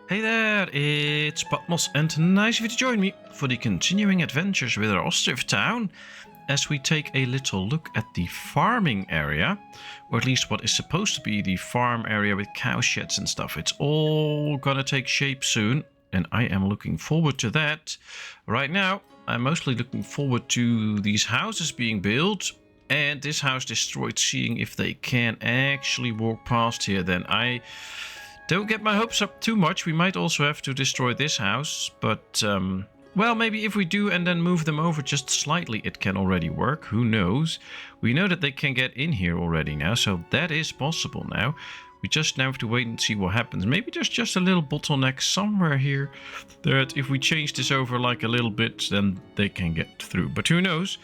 Hey there, it's Patmos, and nice of you to join me for the continuing adventures with our Ostriv town as we take a little look at the farming area, or at least what is supposed to be the farm area with cow sheds and stuff. It's all gonna take shape soon, and I am looking forward to that. Right now, I'm mostly looking forward to these houses being built and this house destroyed, seeing if they can actually walk past here. Then I don't get my hopes up too much. We might also have to destroy this house, but well, maybe if we do and then move them over just slightly, it can already work. Who knows? We know that they can get in here already now, so that is possible now. We just now have to wait and see what happens. Maybe there's just a little bottleneck somewhere here that if we change this over like a little bit, then they can get through. But who knows?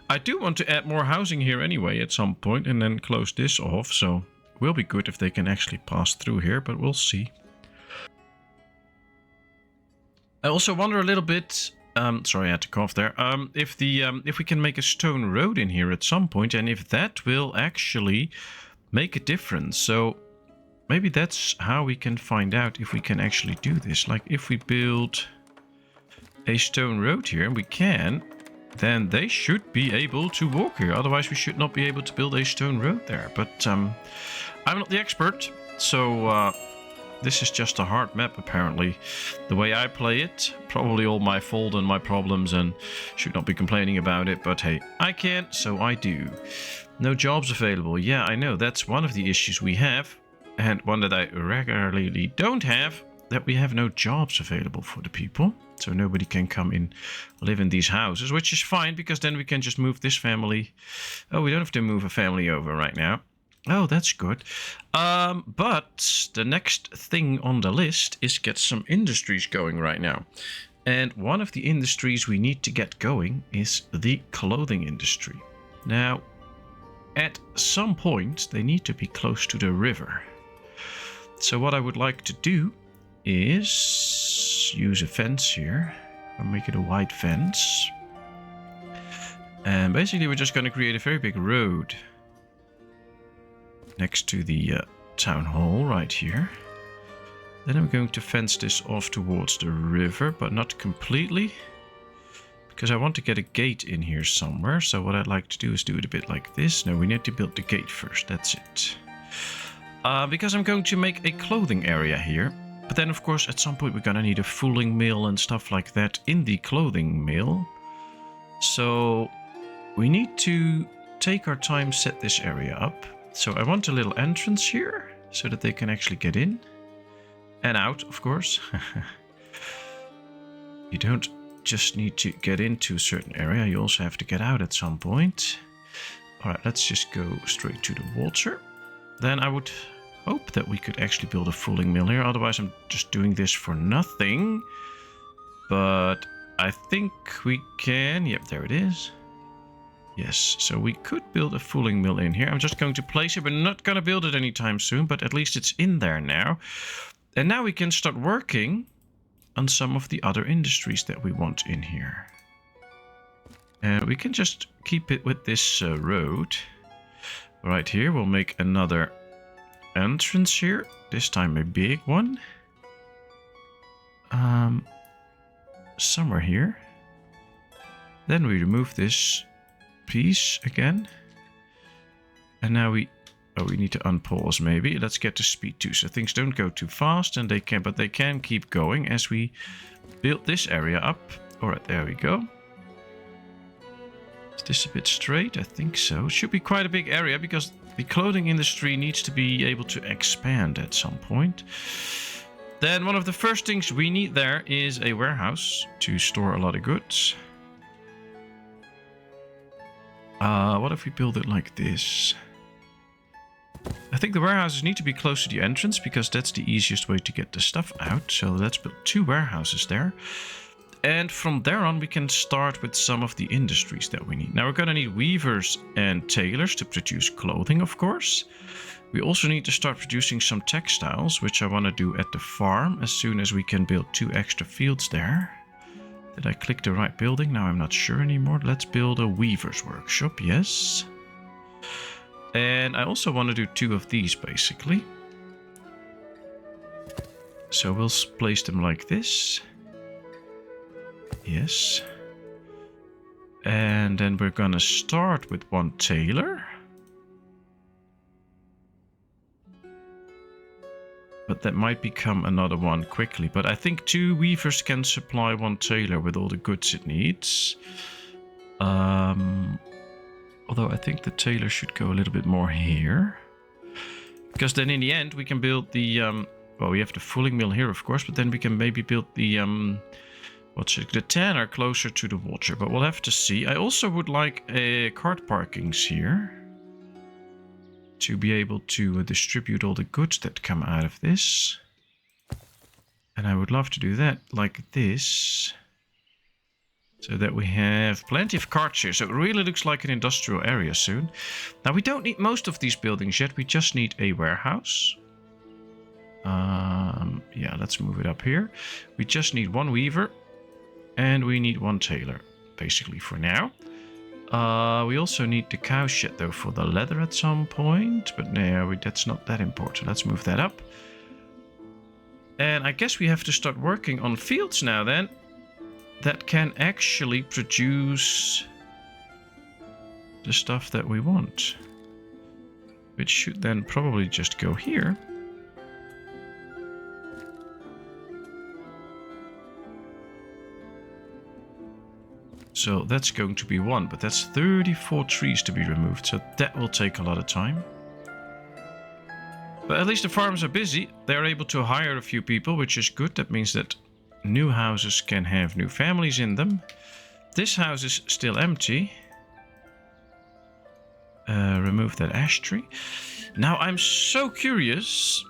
I do want to add more housing here anyway at some point and then close this off, so will be good if they can actually pass through here, but we'll see. I also wonder a little bit, sorry I had to cough there, if we can make a stone road in here at some point, and if that will actually make a difference. So maybe that's how we can find out if we can actually do this. Like if we build a stone road here, and we can, then they should be able to walk here. Otherwise we should not be able to build a stone road there. But I'm not the expert, so this is just a hard map apparently. The way I play it, probably all my fault and my problems, and should not be complaining about it, but hey, I can't, so I do. No jobs available. Yeah, I know, that's one of the issues we have, and one that I regularly don't have, that we have no jobs available for the people. So nobody can come in, live in these houses, which is fine, because then we can just move this family. Oh, we don't have to move a family over right now. Oh, that's good. But the next thing on the list is get some industries going right now. And one of the industries we need to get going is the clothing industry. Now, at some point, they need to be close to the river. So what I would like to do is use a fence here. I'll make it a white fence. And basically we're just going to create a very big road next to the town hall right here. Then I'm going to fence this off towards the river, but not completely, because I want to get a gate in here somewhere. So what I'd like to do is do it a bit like this. No, we need to build the gate first. That's it. Because I'm going to make a clothing area here. But then, of course, at some point we're going to need a fulling mill and stuff like that in the clothing mill. So we need to take our time, set this area up. So I want a little entrance here so that they can actually get in and out, of course. You don't just need to get into a certain area, you also have to get out at some point. All right, let's just go straight to the water. Then I would hope that we could actually build a fulling mill here. Otherwise, I'm just doing this for nothing. But I think we can. Yep, there it is. Yes, so we could build a fulling mill in here. I'm just going to place it. We're not going to build it anytime soon, but at least it's in there now. And now we can start working on some of the other industries that we want in here. And we can just keep it with this road. Right here, we'll make another entrance here. This time a big one. Somewhere here. Then we remove this piece again. And now we need to unpause maybe. Let's get to speed 2 so things don't go too fast, and they can keep going as we build this area up. Alright, there we go. Is this a bit straight? I think so. It should be quite a big area because the clothing industry needs to be able to expand at some point. Then one of the first things we need there is a warehouse to store a lot of goods. What if we build it like this? I think the warehouses need to be close to the entrance because that's the easiest way to get the stuff out. So let's build 2 warehouses there. And from there on we can start with some of the industries that we need. Now we're going to need weavers and tailors to produce clothing, of course. We also need to start producing some textiles, which I want to do at the farm as soon as we can build 2 extra fields there. Did I click the right building? Now I'm not sure anymore. Let's build a weaver's workshop, yes. And I also want to do 2 of these basically. So we'll place them like this. Yes. And then we're gonna start with one tailor. But that might become another one quickly. But I think 2 weavers can supply one tailor with all the goods it needs. Although I think the tailor should go a little bit more here. Because then in the end we can build the... well, we have the fulling mill here, of course. But then we can maybe build the... the tanner closer to the water. But we'll have to see. I also would like cart parkings here. To be able to distribute all the goods that come out of this. And I would love to do that like this. So that we have plenty of carts here. So it really looks like an industrial area soon. Now we don't need most of these buildings yet. We just need a warehouse. Yeah, let's move it up here. We just need one weaver. And we need one tailor. Basically for now. We also need the cow shed though for the leather at some point. But no, that's not that important. Let's move that up. And I guess we have to start working on fields now then. That can actually produce the stuff that we want. Which should then probably just go here. So that's going to be 1, but that's 34 trees to be removed. So that will take a lot of time. But at least the farms are busy. They're able to hire a few people, which is good. That means that new houses can have new families in them. This house is still empty. Remove that ash tree. Now I'm so curious.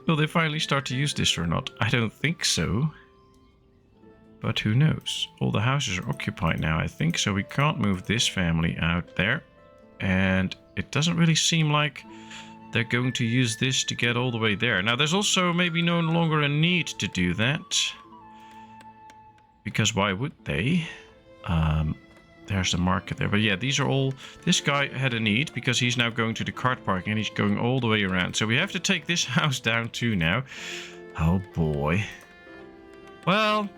Will they finally start to use this or not? I don't think so. But who knows? All the houses are occupied now, I think. So we can't move this family out there. And it doesn't really seem like they're going to use this to get all the way there. Now, there's also maybe no longer a need to do that. Because why would they? There's the market there. But yeah, these are all... This guy had a need because he's now going to the cart park and he's going all the way around. So we have to take this house down too now. Oh boy. Well...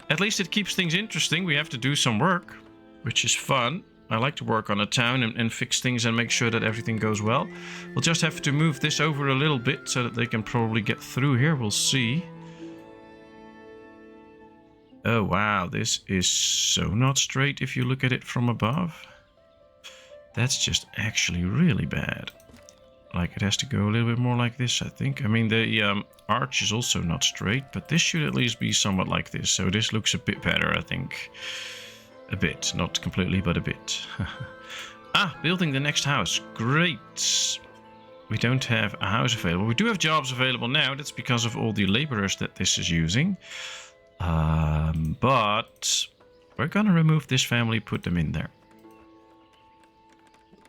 At least it keeps things interesting. We have to do some work, which is fun. I like to work on a town and fix things and make sure that everything goes well. We'll just have to move this over a little bit so that they can probably get through here. We'll see. Oh, wow. This is so not straight if you look at it from above. That's just actually really bad. Like, it has to go a little bit more like this, I think. I mean, the arch is also not straight, but this should at least be somewhat like this. So this looks a bit better, I think. A bit. Not completely, but a bit. Building the next house. Great. We don't have a house available. We do have jobs available now. That's because of all the laborers that this is using. But we're going to remove this family, put them in there.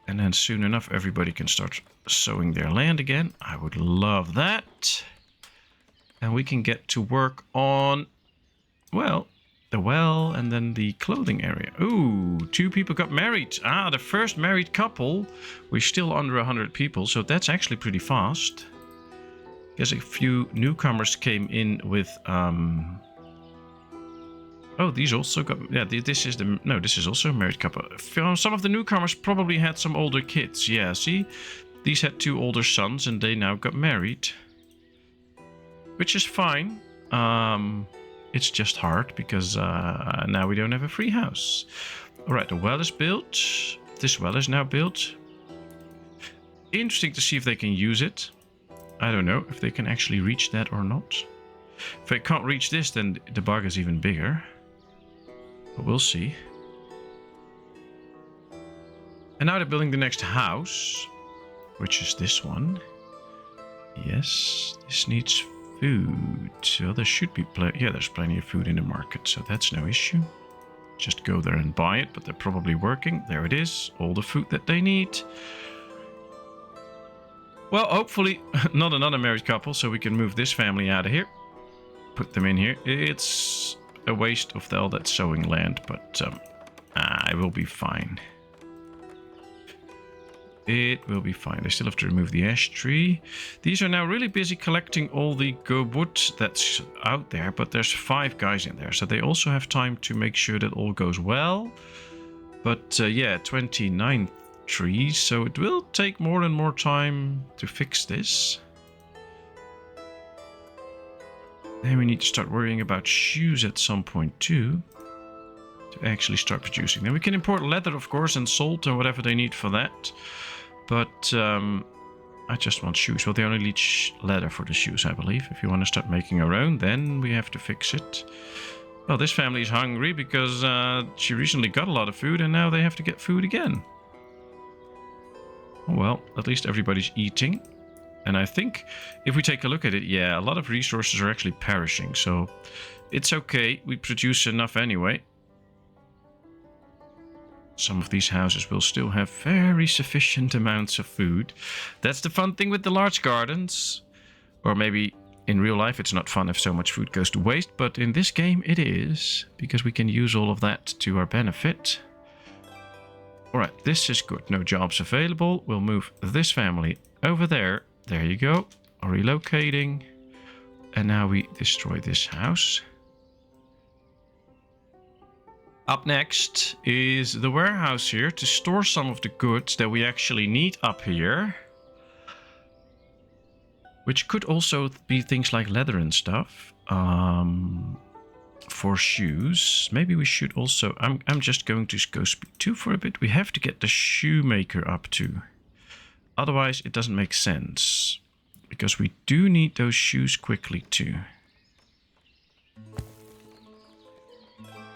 And then soon enough, everybody can start sowing their land again. I would love that. And we can get to work on, well, the well and then the clothing area. Ooh, 2 people got married. The first married couple. We're still under 100 people, so that's actually pretty fast. Because a few newcomers came in with... Oh, these also got... Yeah, this is the... No, this is also a married couple. Some of the newcomers probably had some older kids. Yeah, see? These had 2 older sons and they now got married. Which is fine. It's just hard because now we don't have a free house. Alright, the well is built. This well is now built. Interesting to see if they can use it. I don't know if they can actually reach that or not. If they can't reach this, then the bug is even bigger. But we'll see. And now they're building the next house, which is this one. Yes, this needs food. So there should be there's plenty of food in the market, so that's no issue. Just go there and buy it, but they're probably working. There it is, all the food that they need. Well, hopefully not another married couple, so we can move this family out of here. Put them in here. It's a waste of all that sowing land, but it will be fine. It will be fine. They still have to remove the ash tree. These are now really busy collecting all the go wood that's out there, but there's 5 guys in there, so they also have time to make sure that all goes well. But yeah, 29 trees, so it will take more and more time to fix this. Then we need to start worrying about shoes at some point too, to actually start producing. Then we can import leather, of course, and salt and whatever they need for that. But I just want shoes. Well, they only need leather for the shoes, I believe. If you want to start making our own, then we have to fix it. Well, this family is hungry because she recently got a lot of food and now they have to get food again. Oh, well, at least everybody's eating. And I think if we take a look at it, yeah, a lot of resources are actually perishing. So it's okay. We produce enough anyway. Some of these houses will still have very sufficient amounts of food. That's the fun thing with the large gardens. Or maybe in real life it's not fun if so much food goes to waste, but in this game it is, because we can use all of that to our benefit. Alright, this is good. No jobs available. We'll move this family over there. There you go. Relocating. And now we destroy this house. Up next is the warehouse here to store some of the goods that we actually need up here. Which could also be things like leather and stuff. For shoes. Maybe we should also... I'm just going to go speed 2 for a bit. We have to get the shoemaker up too. Otherwise it doesn't make sense. Because we do need those shoes quickly too.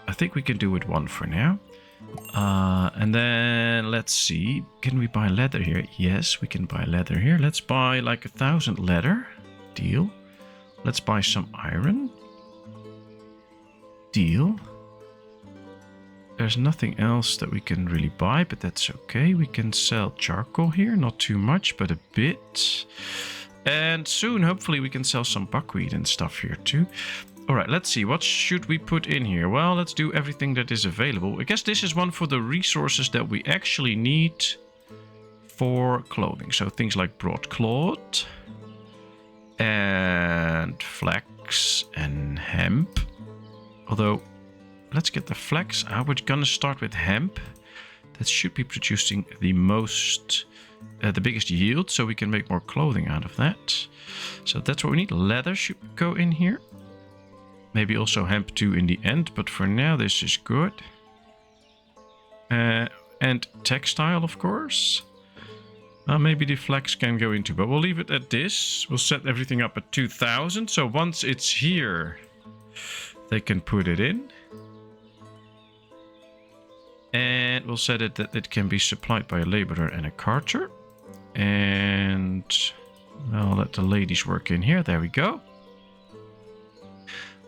I think we can do it 1 for now. And then let's see. Can we buy leather here? Yes, we can buy leather here. Let's buy like 1,000 leather. Deal. Let's buy some iron. Deal. There's nothing else that we can really buy, but that's okay. We can sell charcoal here. Not too much, but a bit. And soon, hopefully, we can sell some buckwheat and stuff here too. Alright, let's see. What should we put in here? Well, let's do everything that is available. I guess this is one for the resources that we actually need for clothing. So things like broadcloth and flax and hemp. Although, let's get the flax. We're going to start with hemp. That should be producing the biggest yield, so we can make more clothing out of that. So that's what we need. Leather should go in here. Maybe also hemp too in the end, but for now this is good. And textile, of course. Maybe the flax can go into, but we'll leave it at this. We'll set everything up at 2,000. So once it's here, they can put it in. And we'll set it that it can be supplied by a laborer and a carter. And I'll let the ladies work in here. There we go.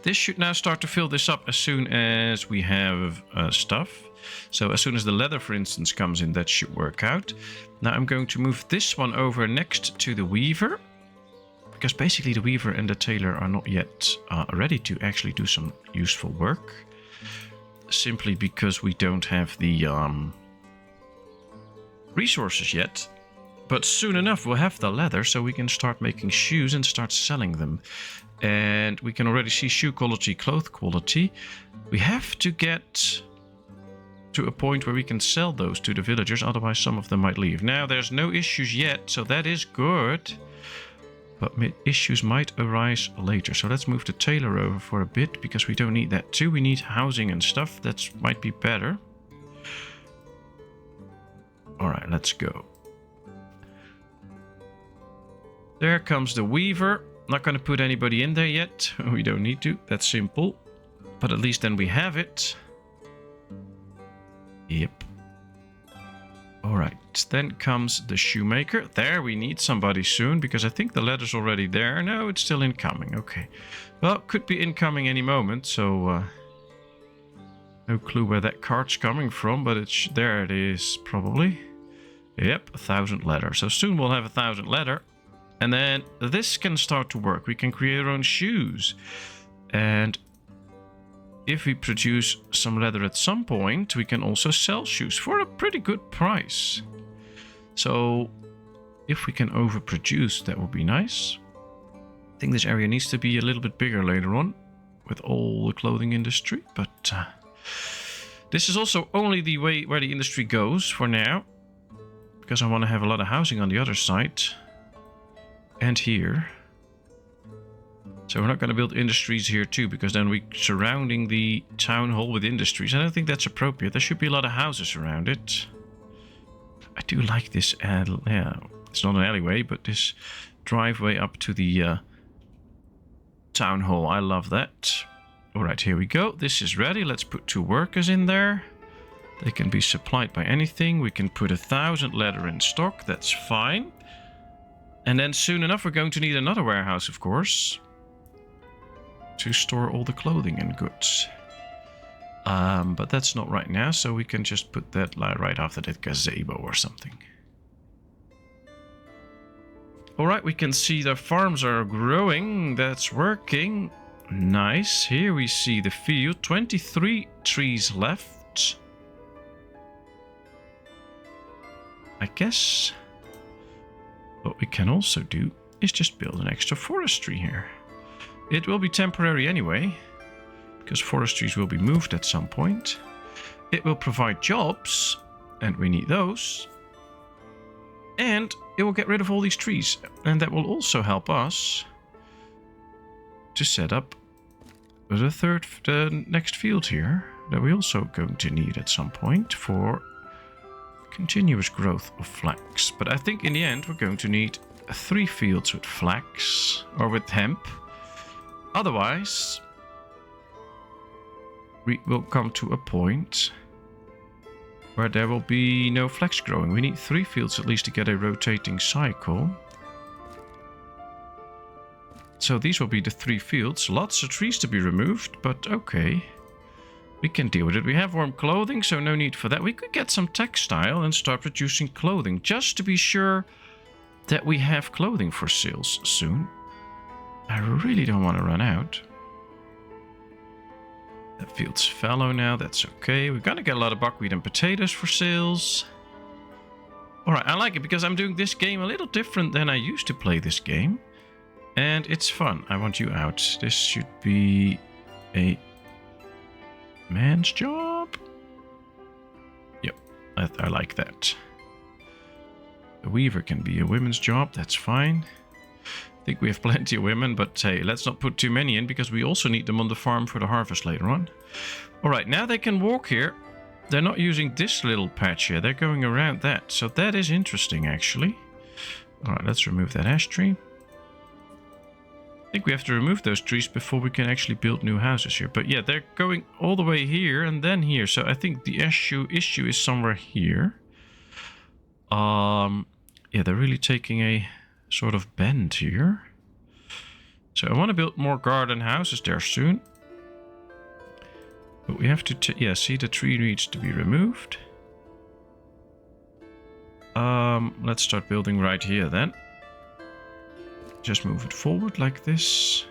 This should now start to fill this up as soon as we have stuff. So as soon as the leather, for instance, comes in, that should work out. Now I'm going to move this one over next to the weaver. Because basically the weaver and the tailor are not yet ready to actually do some useful work. Simply because we don't have the resources yet. But soon enough we'll have the leather, so we can start making shoes and start selling them. And we can already see shoe quality, cloth quality. We have to get to a point where we can sell those to the villagers, otherwise some of them might leave. Now there's no issues yet, so that is good. But issues might arise later. So let's move the tailor over for a bit, because we don't need that too. We need housing and stuff. That might be better. Alright, let's go. There comes the weaver. Not going to put anybody in there yet. We don't need to. That's simple. But at least then we have it. Yep. Alright, then comes the shoemaker. There, we need somebody soon, because I think the letter's already there. No, it's still incoming. Okay. Well, could be incoming any moment, so... no clue where that cart's coming from, but it's there it is, probably. Yep, 1,000 leather. So soon we'll have 1,000 leather. And then this can start to work. We can create our own shoes. And if we produce some leather at some point, we can also sell shoes for a pretty good price. So if we can overproduce, that would be nice. I think this area needs to be a little bit bigger later on with all the clothing industry, but this is also only the way where the industry goes for now, because I want to have a lot of housing on the other side and here. So we're not going to build industries here too, because then we're surrounding the town hall with industries. I don't think that's appropriate. There should be a lot of houses around it. I do like this, yeah, it's not an alleyway, but this driveway up to the town hall. I love that. All right, here we go. This is ready. Let's put 2 workers in there. They can be supplied by anything. We can put 1,000 leather in stock. That's fine. And then soon enough, we're going to need another warehouse, of course, to store all the clothing and goods. But that's not right now, so we can just put that right after that gazebo or something. Alright, we can see the farms are growing. That's working. Nice. Here we see the field. 23 trees left. I guess what we can also do is just build an extra forestry here. It will be temporary anyway, because forestries will be moved at some point. It will provide jobs, and we need those. And it will get rid of all these trees, and that will also help us to set up the next field here that we're also going to need at some point for continuous growth of flax. But I think in the end we're going to need 3 fields with flax or with hemp. Otherwise, we will come to a point where there will be no flax growing. We need 3 fields at least to get a rotating cycle. So these will be the 3 fields. Lots of trees to be removed, but okay. We can deal with it. We have warm clothing, so no need for that. We could get some textile and start producing clothing, just to be sure that we have clothing for sales soon. I really don't want to run out. That field's fallow now, that's okay. We're gonna get a lot of buckwheat and potatoes for sales. Alright, I like it because I'm doing this game a little different than I used to play this game. And it's fun. I want you out. This should be a man's job. Yep, I like that. The weaver can be a women's job, that's fine. I think we have plenty of women, but hey, let's not put too many in because we also need them on the farm for the harvest later on. Alright, now they can walk here. They're not using this little patch here, they're going around that. So that is interesting actually. Alright, let's remove that ash tree. I think we have to remove those trees before we can actually build new houses here. But yeah, they're going all the way here and then here. So I think the issue is somewhere here. Yeah, they're really taking a sort of bend here. So I want to build more garden houses there soon. But we have to, yeah, see, the tree needs to be removed. Let's start building right here then. Just move it forward like this.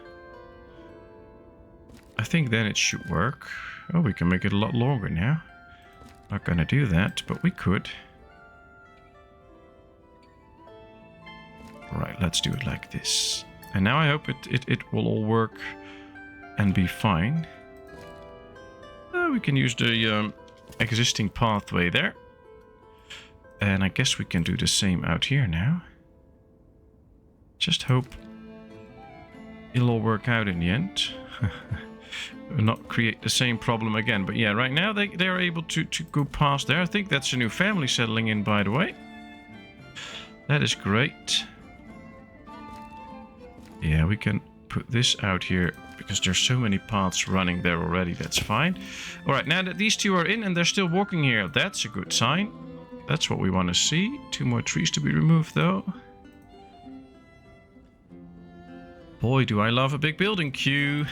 I think then it should work. Oh, we can make it a lot longer now. Not gonna do that, but we could. Right, let's do it like this. And now I hope it will all work and be fine. We can use the existing pathway there. And I guess we can do the same out here now. Just hope it'll all work out in the end. Not create the same problem again. But yeah, right now they're able to go past there. I think that's a new family settling in, by the way. That is great. Yeah, we can put this out here because there's so many paths running there already. That's fine. Alright, now that these 2 are in and they're still walking here, that's a good sign. That's what we want to see. 2 more trees to be removed though. Boy, do I love a big building queue.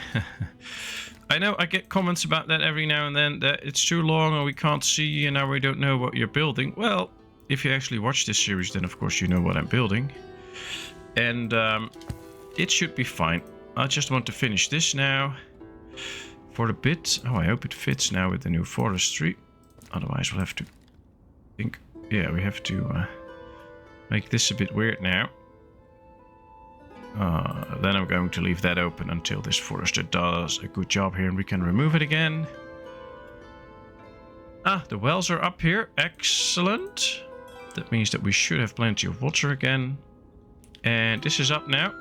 I know I get comments about that every now and then, that it's too long or we can't see and now we don't know what you're building. Well, if you actually watch this series, then of course you know what I'm building. And it should be fine. I just want to finish this now for a bit. Oh, I hope it fits now with the new forestry. Otherwise we'll have to think. Yeah, we have to Make this a bit weird now. Then I'm going to leave that open until this forester does a good job here and we can remove it again. Ah, the wells are up here. Excellent. That means that we should have plenty of water again. And this is up now.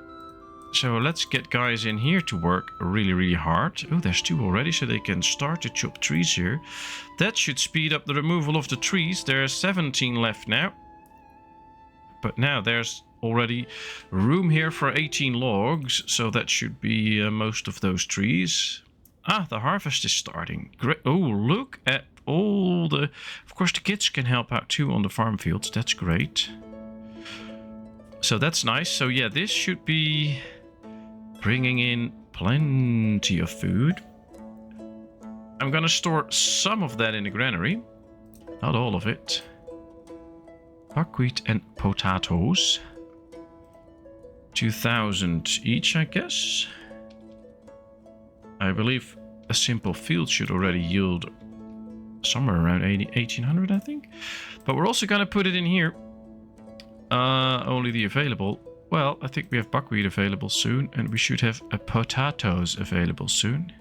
So let's get guys in here to work really, really hard. Oh, there's 2 already, so they can start to chop trees here. That should speed up the removal of the trees. There's 17 left now. But now there's already room here for 18 logs, so that should be most of those trees. Ah, the harvest is starting. Great. Oh, look at all the... Of course, the kids can help out too on the farm fields. That's great. So that's nice. So yeah, this should be bringing in plenty of food. I'm gonna store some of that in the granary. Not all of it. Buckwheat and potatoes. 2,000 each, I guess. I believe a simple field should already yield somewhere around 1,800, I think. But we're also going to put it in here. Only the available. Well, I think we have buckwheat available soon. And we should have potatoes available soon.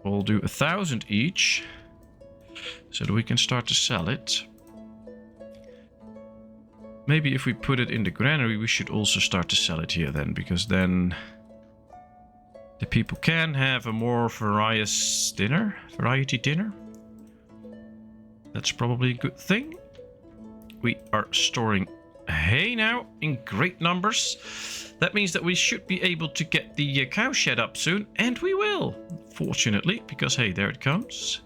We'll do 1,000 each. So that we can start to sell it. Maybe if we put it in the granary, we should also start to sell it here then. Because then the people can have a more variety dinner. That's probably a good thing. We are storing hay now in great numbers. That means that we should be able to get the cow shed up soon. And we will, fortunately, because hey, there it comes.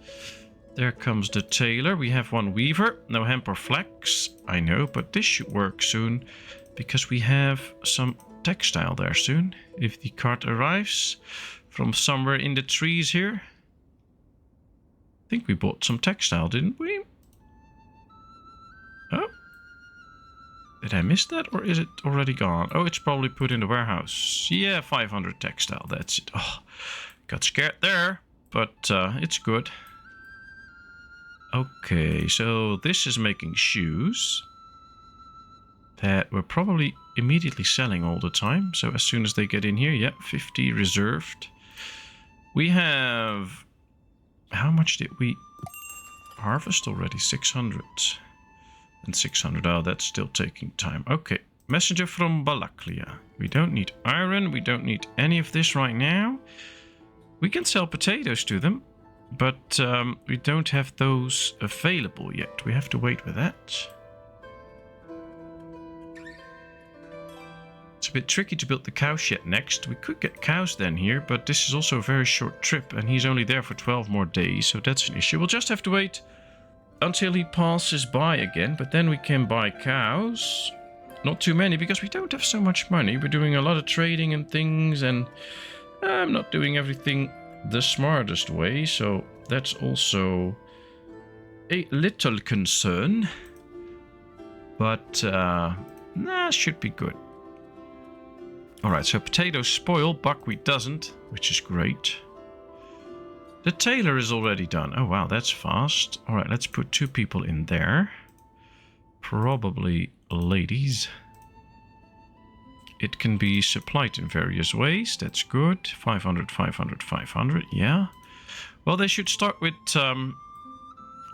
There comes the tailor. We have 1 weaver. No hemp or flax. I know, but this should work soon. Because we have some textile there soon. If the cart arrives from somewhere in the trees here. I think we bought some textile, didn't we? Oh. Did I miss that? Or is it already gone? Oh, it's probably put in the warehouse. Yeah, 500 textile. That's it. Oh, got scared there. But it's good. Okay, so this is making shoes that we're probably immediately selling all the time. So as soon as they get in here, yeah, 50 reserved. We have... How much did we harvest already? 600 and 600. Oh, that's still taking time. Okay, messenger from Balaklia. We don't need iron. We don't need any of this right now. We can sell potatoes to them. But we don't have those available yet. We have to wait with that. It's a bit tricky to build the cow shed next. We could get cows then here, but this is also a very short trip. And he's only there for 12 more days, so that's an issue. We'll just have to wait until he passes by again. But then we can buy cows. Not too many, because we don't have so much money. We're doing a lot of trading and things, and I'm not doing everything the smartest way, so that's also a little concern. But should be good. Alright, so potatoes spoil, buckwheat doesn't, which is great. The tailor is already done. Oh wow, that's fast. Alright, let's put 2 people in there. Probably ladies. It can be supplied in various ways. That's good. 500, 500, 500. Yeah. Well, they should start with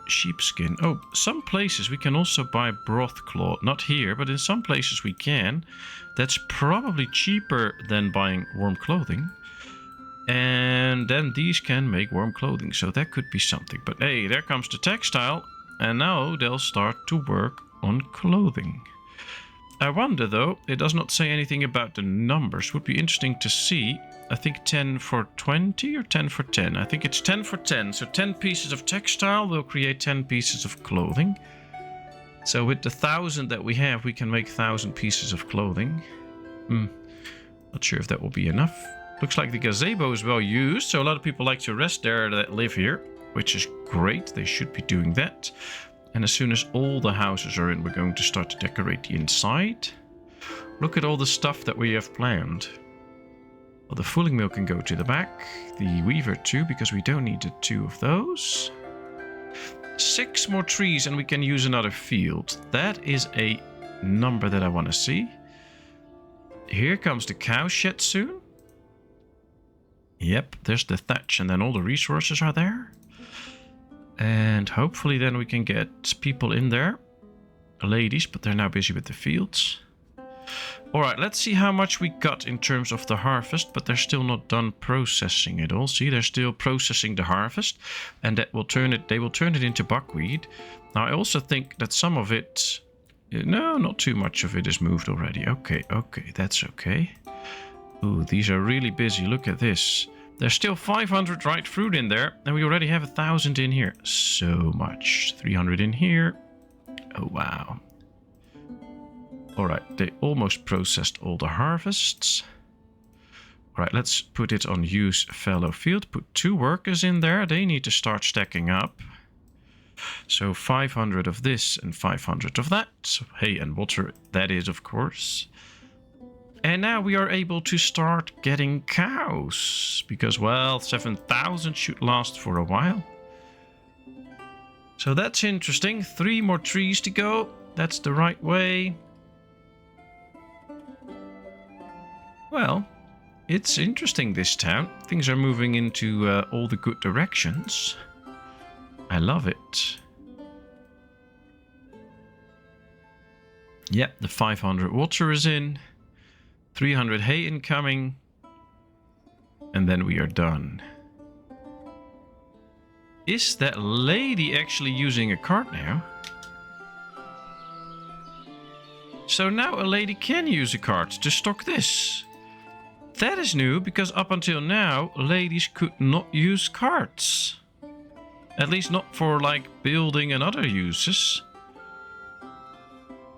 sheepskin. Oh, some places we can also buy brothcloth. Not here, but in some places we can. That's probably cheaper than buying warm clothing. And then these can make warm clothing. So that could be something. But hey, there comes the textile. And now they'll start to work on clothing. I wonder though, it does not say anything about the numbers. Would be interesting to see. I think 10 for 20 or 10 for 10. I think it's 10 for 10. So 10 pieces of textile will create 10 pieces of clothing. So with the 1,000 that we have, we can make 1,000 pieces of clothing. Not sure if that will be enough. Looks like the gazebo is well used. So a lot of people like to rest there that live here, which is great. They should be doing that. And as soon as all the houses are in, we're going to start to decorate the inside. Look at all the stuff that we have planned. Well, the fulling mill can go to the back. The weaver too, because we don't need the 2 of those. 6 more trees and we can use another field. That is a number that I want to see. Here comes the cow shed soon. Yep, there's the thatch and then all the resources are there. And hopefully then we can get people in there. Ladies, but they're now busy with the fields. Alright, let's see how much we got in terms of the harvest, but they're still not done processing it all. See, they're still processing the harvest, and that will turn it, they will turn it into buckwheat. Now, I also think that some of it, no, not too much of it is moved already. Okay, that's okay. Ooh, these are really busy. Look at this. There's still 500 dried fruit in there, and we already have 1,000 in here. So much. 300 in here. Oh, wow. Alright, they almost processed all the harvests. Alright, let's put it on use fallow field. Put 2 workers in there. They need to start stacking up. So 500 of this and 500 of that. So hay and water, that is, of course. And now we are able to start getting cows. Because, well, 7,000 should last for a while. So that's interesting. 3 more trees to go. That's the right way. Well, it's interesting, this town. Things are moving into all the good directions. I love it. Yep, the 500 water is in. 300 hay incoming. And then we are done. Is that lady actually using a cart now? So now a lady can use a cart to stock this. That is new, because up until now, ladies could not use carts. At least not for, like, building and other uses.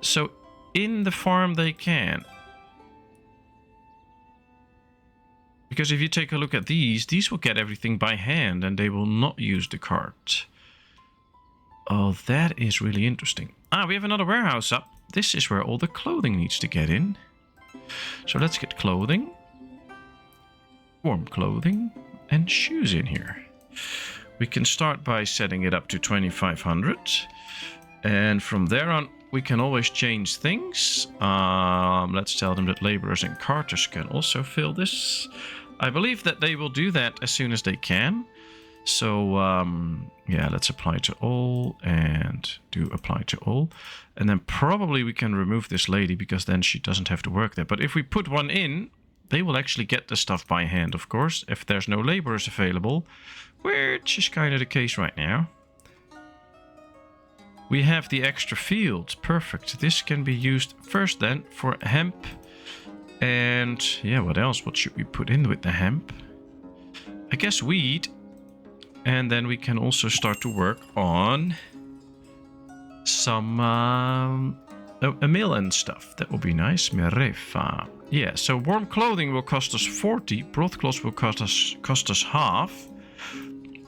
So, in the farm they can. Because if you take a look at these will get everything by hand and they will not use the cart. Oh, that is really interesting. Ah, we have another warehouse up. This is where all the clothing needs to get in. So let's get clothing. Warm clothing and shoes in here. We can start by setting it up to 2,500. And from there on, we can always change things. Let's tell them that laborers and carters can also fill this. I believe that they will do that as soon as they can. So, yeah, let's apply to all and do apply to all. And then probably we can remove this lady because then she doesn't have to work there. But if we put one in, they will actually get the stuff by hand, of course, if there's no laborers available, which is kind of the case right now. We have the extra field. Perfect. This can be used first then for hemp. And yeah, what else? What should we put in with the hemp? I guess wheat. And then we can also start to work on some a mill and stuff. That will be nice. Merefa. Yeah, so warm clothing will cost us 40. Brothcloths will cost us half.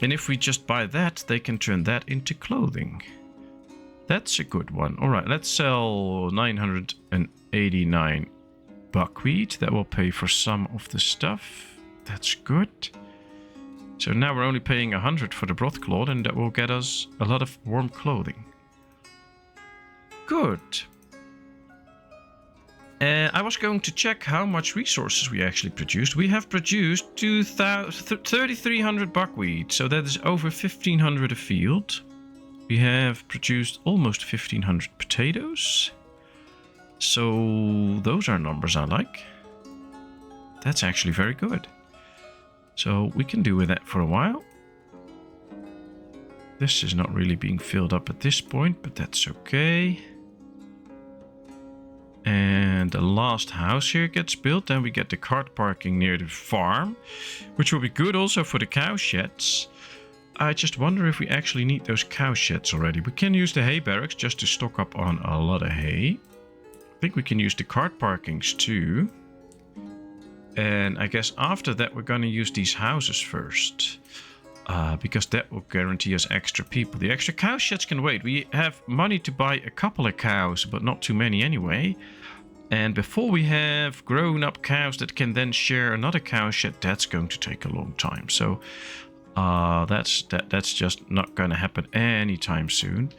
And if we just buy that, they can turn that into clothing. That's a good one. All right, let's sell 989 buckwheat. That will pay for some of the stuff. That's good. So now we're only paying 100 for the brothcloth, and that will get us a lot of warm clothing. Good. I was going to check how much resources we actually produced. We have produced 3,300 buckwheat, so that is over 1,500 a field. We have produced almost 1,500 potatoes. So those are numbers I like. That's actually very good. So we can do with that for a while. This is not really being filled up at this point, but that's okay. And the last house here gets built. Then we get the cart parking near the farm, which will be good also for the cow sheds. I just wonder if we actually need those cow sheds already. We can use the hay barracks just to stock up on a lot of hay. I think we can use the cart parkings too. And I guess after that we're going to use these houses first. Because that will guarantee us extra people. The extra cow sheds can wait. We have money to buy a couple of cows, but not too many anyway. And before we have grown up cows that can then share another cow shed, that's going to take a long time. So That's just not going to happen anytime soon.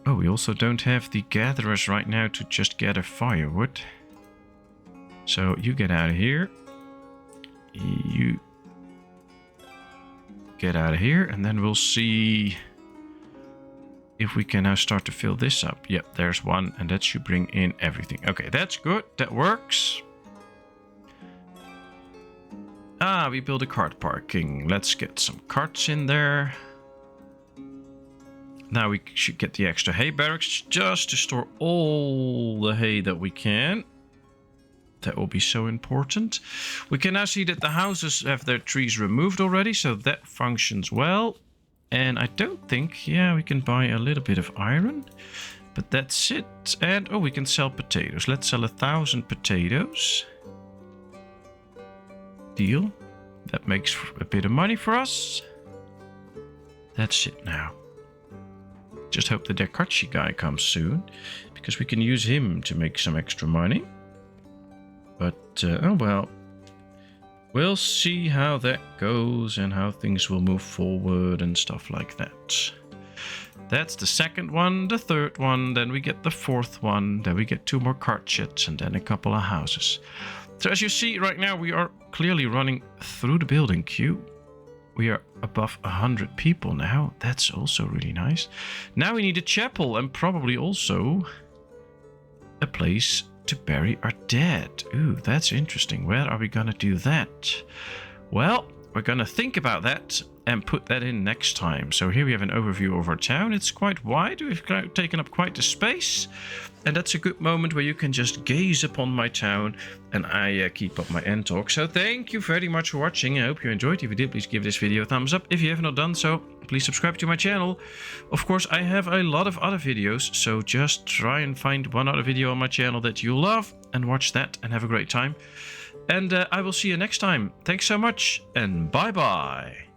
Oh, we also don't have the gatherers right now to just gather firewood. So you get out of here. You get out of here, and then we'll see if we can now start to fill this up. Yep, there's one, and that should bring in everything. Okay, that's good. That works. Ah, we build a cart parking. Let's get some carts in there. Now we should get the extra hay barracks just to store all the hay that we can. That will be so important. We can now see that the houses have their trees removed already, so that functions well. And I don't think, yeah, we can buy a little bit of iron, but that's it. And, oh, we can sell potatoes. Let's sell 1,000 potatoes. Deal. That makes a bit of money for us. That's it now. Just hope the Dekachi guy comes soon, because we can use him to make some extra money. But, oh well. We'll see how that goes and how things will move forward and stuff like that. That's the second one, the third one, then we get the fourth one, then we get 2 more cart sheds, and then a couple of houses. So as you see right now, we are clearly running through the building queue. We are above 100 people now. That's also really nice. Now we need a chapel and probably also a place to bury our dead. Ooh, that's interesting. Where are we gonna do that? Well, we're gonna think about that and put that in next time. So here we have an overview of our town. It's quite wide. We've taken up quite the space. And that's a good moment where you can just gaze upon my town and I keep up my end talk. So thank you very much for watching. I hope you enjoyed. If you did, please give this video a thumbs up. If you have not done so, please subscribe to my channel. Of course, I have a lot of other videos, so just try and find one other video on my channel that you love and watch that and have a great time. And I will see you next time. Thanks so much and bye-bye.